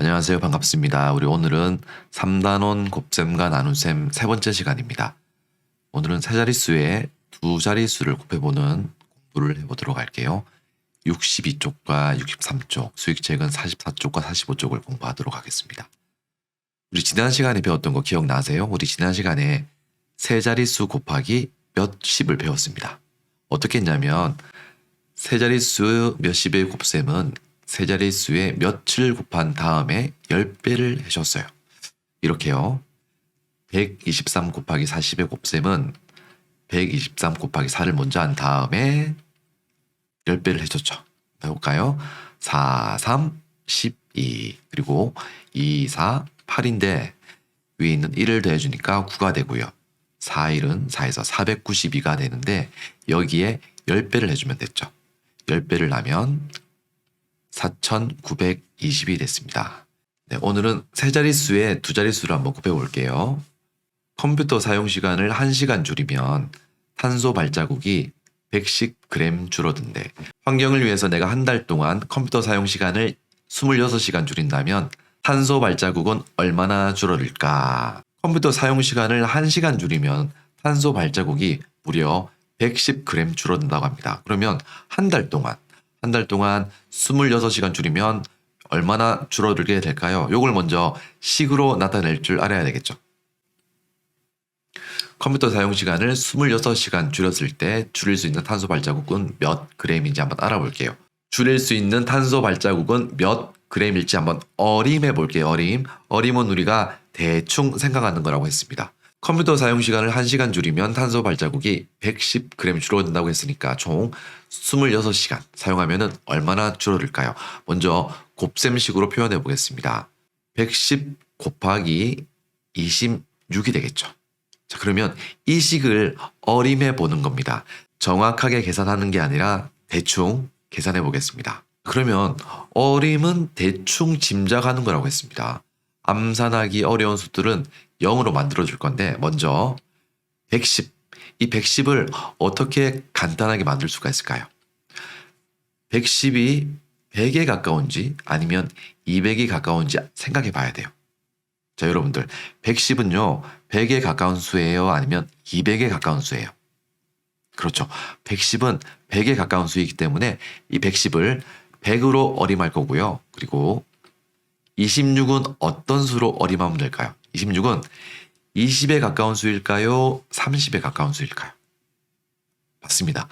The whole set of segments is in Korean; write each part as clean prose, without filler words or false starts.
안녕하세요. 반갑습니다. 우리 오늘은 3단원 곱셈과 나눗셈 세 번째 시간입니다. 오늘은 세 자릿수에 두 자릿수를 곱해보는 공부를 해보도록 할게요. 62쪽과 63쪽, 수익책은 44쪽과 45쪽을 공부하도록 하겠습니다. 우리 지난 시간에 배웠던 거 기억나세요? 우리 지난 시간에 세 자릿수 곱하기 몇십을 배웠습니다. 어떻게 했냐면 세 자릿수 몇십의 곱셈은 세 자릿수에 몇을 곱한 다음에 10배를 해줬어요. 이렇게요. 123 곱하기 40의 곱셈은 123 곱하기 4를 먼저 한 다음에 10배를 해줬죠. 해볼까요? 4, 3, 12 그리고 2, 4, 8인데 위에 있는 1을 더해주니까 9가 되고요. 4, 1은 4에서 492가 되는데 여기에 10배를 해주면 됐죠. 10배를 하면 4920이 됐습니다. 네, 오늘은 세 자릿수에 두 자릿수를 한번 곱해볼게요. 컴퓨터 사용 시간을 1시간 줄이면 탄소 발자국이 110g 줄어든대. 환경을 위해서 내가 한 달 동안 컴퓨터 사용 시간을 26시간 줄인다면 탄소 발자국은 얼마나 줄어들까? 컴퓨터 사용 시간을 1시간 줄이면 탄소 발자국이 무려 110g 줄어든다고 합니다. 그러면 한 달 동안 26시간 줄이면 얼마나 줄어들게 될까요? 요걸 먼저 식으로 나타낼 줄 알아야 되겠죠. 컴퓨터 사용 시간을 26시간 줄였을 때 줄일 수 있는 탄소 발자국은 몇 g인지 한번 알아볼게요. 줄일 수 있는 탄소 발자국은 몇 g일지 한번 어림해 볼게요. 어림은 우리가 대충 생각하는 거라고 했습니다. 컴퓨터 사용 시간을 1시간 줄이면 탄소 발자국이 110g 줄어든다고 했으니까 총 26시간 사용하면 얼마나 줄어들까요? 먼저 곱셈식으로 표현해 보겠습니다. 110 곱하기 26이 되겠죠. 자, 그러면 이 식을 어림해 보는 겁니다. 정확하게 계산하는 게 아니라 대충 계산해 보겠습니다. 그러면 어림은 대충 짐작하는 거라고 했습니다. 암산하기 어려운 수들은 0으로 만들어 줄 건데 먼저 110. 이 110을 어떻게 간단하게 만들 수가 있을까요? 110이 100에 가까운지 아니면 200이 가까운지 생각해 봐야 돼요. 자, 여러분들 110은요 100에 가까운 수예요? 아니면 200에 가까운 수예요? 그렇죠. 110은 100에 가까운 수이기 때문에 이 110을 100으로 어림할 거고요. 그리고 26은 어떤 수로 어림하면 될까요? 26은 20에 가까운 수일까요? 30에 가까운 수일까요? 맞습니다.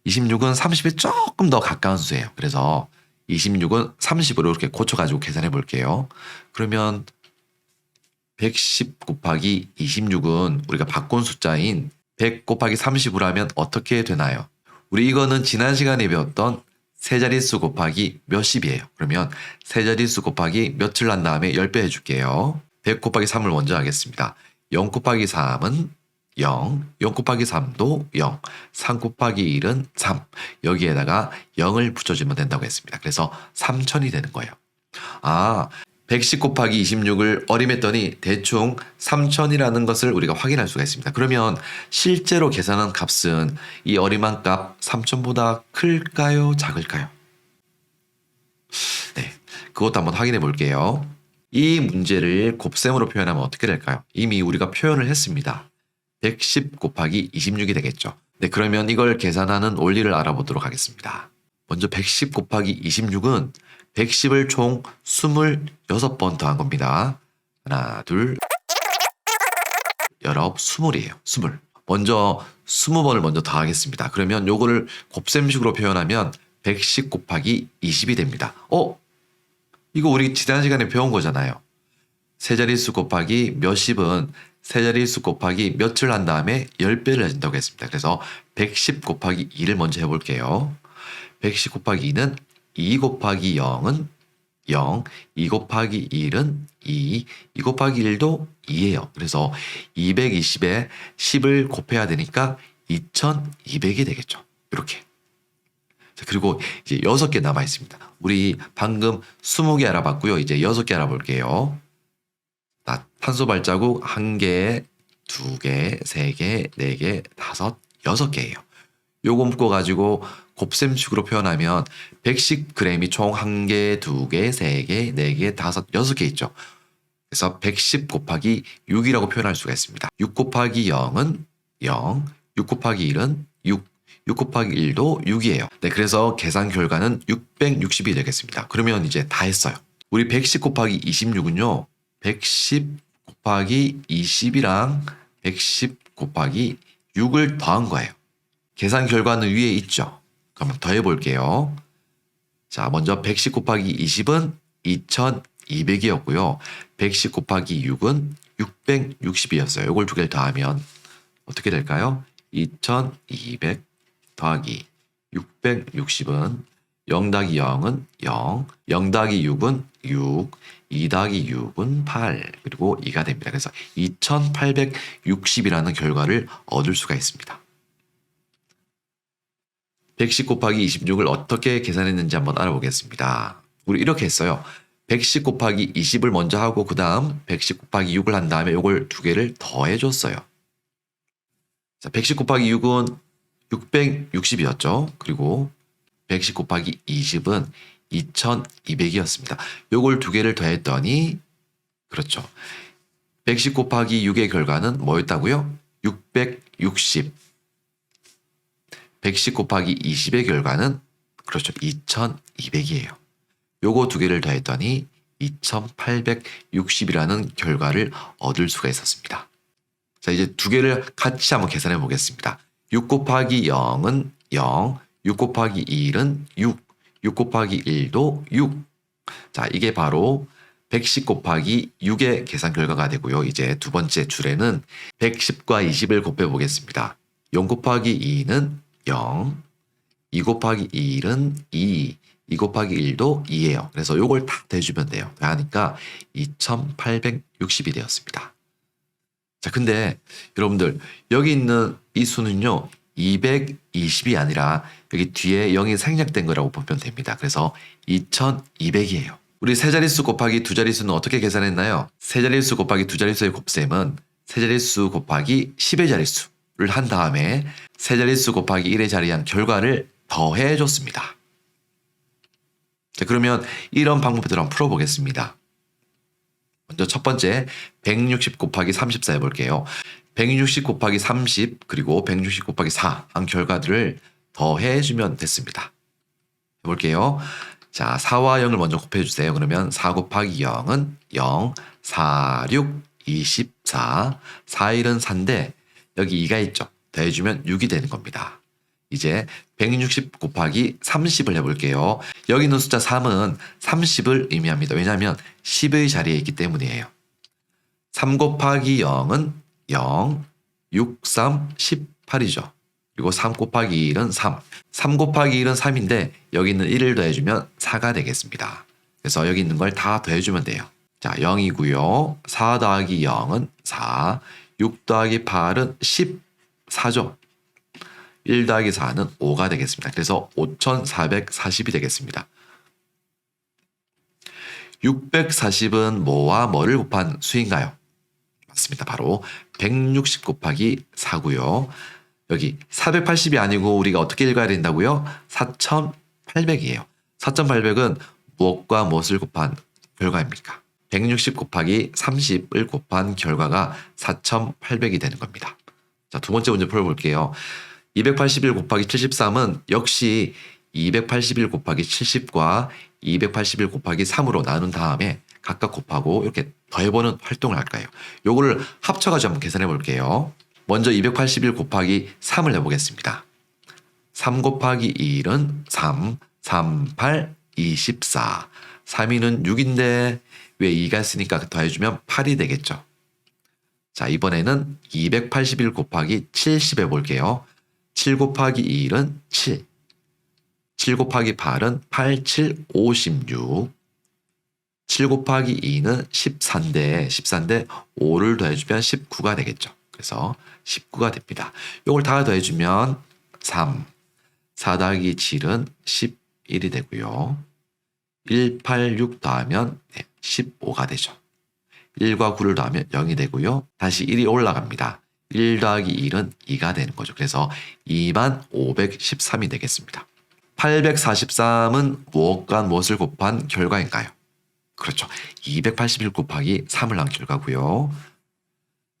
26은 30에 조금 더 가까운 수예요. 그래서 26은 30으로 이렇게 고쳐가지고 계산해 볼게요. 그러면 110 곱하기 26은 우리가 바꾼 숫자인 100 곱하기 30으로 하면 어떻게 되나요? 우리 이거는 지난 시간에 배웠던 세 자릿수 곱하기 몇십이에요. 그러면 세 자릿수 곱하기 몇을 한 다음에 10배 해줄게요. 100 곱하기 3을 먼저 하겠습니다. 0 곱하기 3은 0, 0 곱하기 3도 0, 3 곱하기 1은 3. 여기에다가 0을 붙여주면 된다고 했습니다. 그래서 3000이 되는 거예요. 110 곱하기 26을 어림했더니 대충 3000이라는 것을 우리가 확인할 수가 있습니다. 그러면 실제로 계산한 값은 이 어림한 값 3000보다 클까요? 작을까요? 네, 그것도 한번 확인해 볼게요. 이 문제를 곱셈으로 표현하면 어떻게 될까요? 이미 우리가 표현을 했습니다. 110 곱하기 26이 되겠죠. 네, 그러면 이걸 계산하는 원리를 알아보도록 하겠습니다. 먼저 110 곱하기 26은 110을 총 26번 더한 겁니다. 하나, 둘, 19, 20이에요. 20. 먼저 20번을 먼저 더하겠습니다. 그러면 요거를 곱셈식으로 표현하면 110 곱하기 20이 됩니다. 이거 우리 지난 시간에 배운 거잖아요. 세 자릿수 곱하기 몇십은 세 자릿수 곱하기 몇을 한 다음에 10배를 해준다고 했습니다. 그래서 110 곱하기 2를 먼저 해볼게요. 110 곱하기 2는 2 곱하기 0은 0, 2 곱하기 1은 2, 2 곱하기 1도 2예요. 그래서 220에 10을 곱해야 되니까 2200이 되겠죠. 이렇게. 자, 그리고 이제 6개 남아 있습니다. 우리 방금 20개 알아봤고요. 이제 6개 알아볼게요. 탄소 발자국 1개, 2개, 3개, 4개, 5, 6개예요. 요거 묶어가지고 곱셈식으로 표현하면 110g이 총 1개, 2개, 3개, 4개, 5, 6개 있죠. 그래서 110 곱하기 6이라고 표현할 수가 있습니다. 6 곱하기 0은 0, 6 곱하기 1은 6, 6 곱하기 1도 6이에요. 네, 그래서 계산 결과는 660이 되겠습니다. 그러면 이제 다 했어요. 우리 110 곱하기 26은요. 110 곱하기 20이랑 110 곱하기 6을 더한 거예요. 계산 결과는 위에 있죠. 그럼 더해 볼게요. 자, 먼저 110 곱하기 20은 2200이었고요. 110 곱하기 6은 660이었어요. 이걸 두 개를 더하면 어떻게 될까요? 2200 더하기 660은 0 더하기 0은 0, 0 더하기 6은 6, 2 더하기 6은 8, 그리고 2가 됩니다. 그래서 2860이라는 결과를 얻을 수가 있습니다. 110 곱하기 26을 어떻게 계산했는지 한번 알아보겠습니다. 우리 이렇게 했어요. 110 곱하기 20을 먼저 하고 그 다음 110 곱하기 6을 한 다음에 이걸 두 개를 더해줬어요. 자, 110 곱하기 6은 660이었죠. 그리고 110 곱하기 20은 2200이었습니다. 요걸 두 개를 더했더니 그렇죠. 110 곱하기 6의 결과는 뭐였다고요? 660. 110 곱하기 20의 결과는 그렇죠. 2200이에요. 요거 두 개를 더했더니 2860이라는 결과를 얻을 수가 있었습니다. 자, 이제 두 개를 같이 한번 계산해 보겠습니다. 6 곱하기 0은 0, 6 곱하기 1은 6, 6 곱하기 1도 6. 자, 이게 바로 110 곱하기 6의 계산 결과가 되고요. 이제 두 번째 줄에는 110과 20을 곱해 보겠습니다. 0 곱하기 2는 0, 2 곱하기 1은 2, 2 곱하기 1도 2예요. 그래서 요걸 다 더해주면 돼요. 하니까 2860이 되었습니다. 자, 근데 여러분들 여기 있는 이 수는요. 220이 아니라 여기 뒤에 0이 생략된 거라고 보면 됩니다. 그래서 2200이에요. 우리 세 자릿수 곱하기 두 자릿수는 어떻게 계산했나요? 세 자릿수 곱하기 두 자릿수의 곱셈은 세 자릿수 곱하기 10의 자릿수를 한 다음에 세 자릿수 곱하기 1의 자리한 결과를 더해 줬습니다. 자, 그러면 이런 방법대로 한번 풀어보겠습니다. 먼저 첫 번째 160 곱하기 34 해볼게요. 160 곱하기 30 그리고 160 곱하기 4 한 결과들을 더해주면 됐습니다. 해볼게요. 자, 4와 0을 먼저 곱해주세요. 그러면 4 곱하기 0은 0, 4, 6, 24, 4, 1은 4인데 여기 2가 있죠. 더해주면 6이 되는 겁니다. 이제 160 곱하기 30을 해볼게요. 여기 있는 숫자 3은 30을 의미합니다. 왜냐하면 10의 자리에 있기 때문이에요. 3 곱하기 0은 0, 6, 3, 18이죠. 그리고 3 곱하기 1은 3. 3 곱하기 1은 3인데 여기 있는 1을 더해주면 4가 되겠습니다. 그래서 여기 있는 걸 다 더해주면 돼요. 자, 0이고요. 4 더하기 0은 4, 6 더하기 8은 14죠. 1 더하기 4는 5가 되겠습니다. 그래서 5440이 되겠습니다. 640은 뭐와 뭐를 곱한 수인가요? 맞습니다. 바로 160 곱하기 4고요. 여기 480이 아니고 우리가 어떻게 읽어야 된다고요? 4800이에요. 4800은 무엇과 무엇을 곱한 결과입니까? 160 곱하기 30을 곱한 결과가 4800이 되는 겁니다. 자, 두 번째 문제 풀어볼게요. 281 곱하기 73은 역시 281 곱하기 70과 281 곱하기 3으로 나눈 다음에 각각 곱하고 이렇게 더해보는 활동을 할까요? 요거를 합쳐가지고 한번 계산해 볼게요. 먼저 281 곱하기 3을 해보겠습니다. 3 곱하기 1은 3, 3, 8, 24. 3위는 6인데 왜 2가 있으니까 더해주면 8이 되겠죠. 자, 이번에는 281 곱하기 70 해볼게요. 7 곱하기 1은 7. 7 곱하기 8은 8, 7, 56. 7 곱하기 2는 14인데 5를 더해주면 19가 되겠죠. 그래서 19가 됩니다. 이걸 다 더해주면 3. 4 더하기 7은 11이 되고요. 1, 8, 6 더하면 15가 되죠. 1과 9를 더하면 0이 되고요. 다시 1이 올라갑니다. 1 더하기 1은 2가 되는 거죠. 그래서 2513이 되겠습니다. 843은 무엇과 무엇을 곱한 결과인가요? 그렇죠. 281 곱하기 3을 한 결과고요.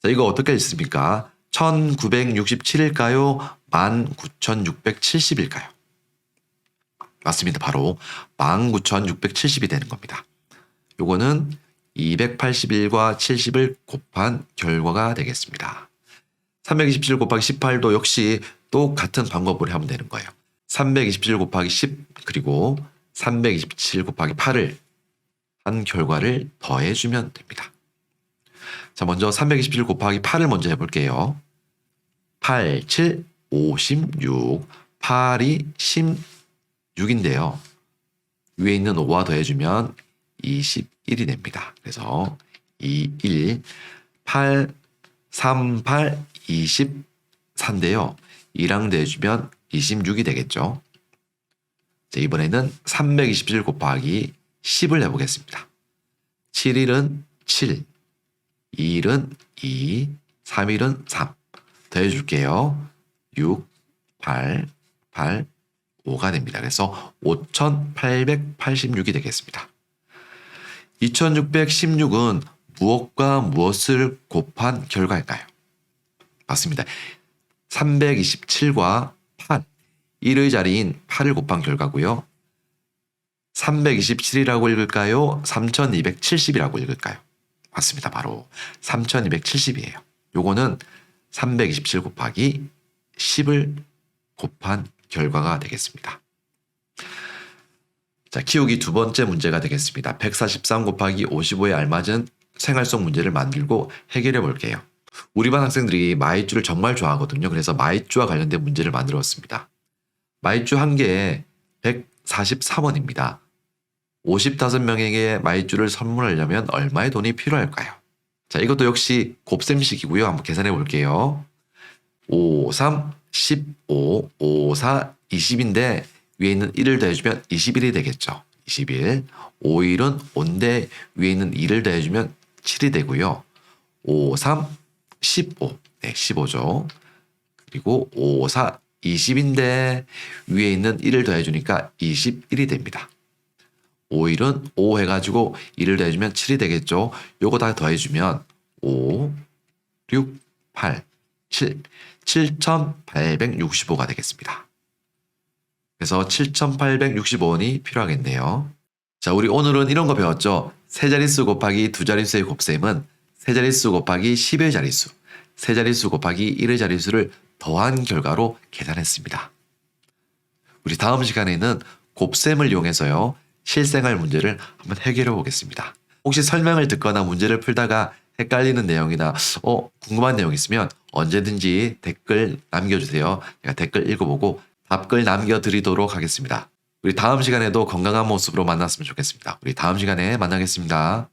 자, 이거 어떻게 읽습니까? 1967일까요? 19670일까요? 맞습니다. 바로 19670이 되는 겁니다. 요거는 281과 70을 곱한 결과가 되겠습니다. 327 곱하기 18도 역시 또 같은 방법으로 하면 되는 거예요. 327 곱하기 10 그리고 327 곱하기 8을 한 결과를 더해주면 됩니다. 자, 먼저 327 곱하기 8을 먼저 해볼게요. 8, 7, 56, 8이 16인데요. 위에 있는 5와 더해주면 21이 됩니다. 그래서 2, 1, 8, 3, 8, 24인데요. 2랑 더해주면 26이 되겠죠. 자, 이번에는 327 곱하기 10을 해보겠습니다. 7일은 7, 2일은 2, 3일은 3. 더해줄게요. 6, 8, 8, 5가 됩니다. 그래서 5886이 되겠습니다. 2616은 무엇과 무엇을 곱한 결과일까요? 맞습니다. 327과 8, 1의 자리인 8을 곱한 결과고요. 327이라고 읽을까요? 3270이라고 읽을까요? 맞습니다. 바로 3270이에요. 요거는 327 곱하기 10을 곱한 결과가 되겠습니다. 자, 키우기 두 번째 문제가 되겠습니다. 143 곱하기 55에 알맞은 생활 속 문제를 만들고 해결해 볼게요. 우리 반 학생들이 마이쮸를 정말 좋아하거든요. 그래서 마이쮸와 관련된 문제를 만들었습니다. 마이쮸 한 개에 143원입니다. 55명에게 마이쮸를 선물하려면 얼마의 돈이 필요할까요? 자, 이것도 역시 곱셈식이고요. 한번 계산해 볼게요. 5, 3, 15, 5, 4, 20인데 위에 있는 1을 더해주면 21이 되겠죠. 21. 5일은 5인데 위에 있는 2를 더해주면 7이 되고요. 5, 3, 15. 네, 15죠. 그리고 5, 4, 20인데 위에 있는 1을 더해주니까 21이 됩니다. 5일은 5 해가지고 1을 더해주면 7이 되겠죠. 요거 다 더해주면 5, 6, 8, 7, 7,865가 되겠습니다. 그래서 7,865원이 필요하겠네요. 자, 우리 오늘은 이런 거 배웠죠. 세 자릿수 곱하기 두 자릿수의 곱셈은 세 자릿수 곱하기 10의 자릿수, 세 자릿수 곱하기 1의 자릿수를 더한 결과로 계산했습니다. 우리 다음 시간에는 곱셈을 이용해서요. 실생활 문제를 한번 해결해 보겠습니다. 혹시 설명을 듣거나 문제를 풀다가 헷갈리는 내용이나 궁금한 내용 있으면 언제든지 댓글 남겨주세요. 제가 댓글 읽어보고 답글 남겨드리도록 하겠습니다. 우리 다음 시간에도 건강한 모습으로 만났으면 좋겠습니다. 우리 다음 시간에 만나겠습니다.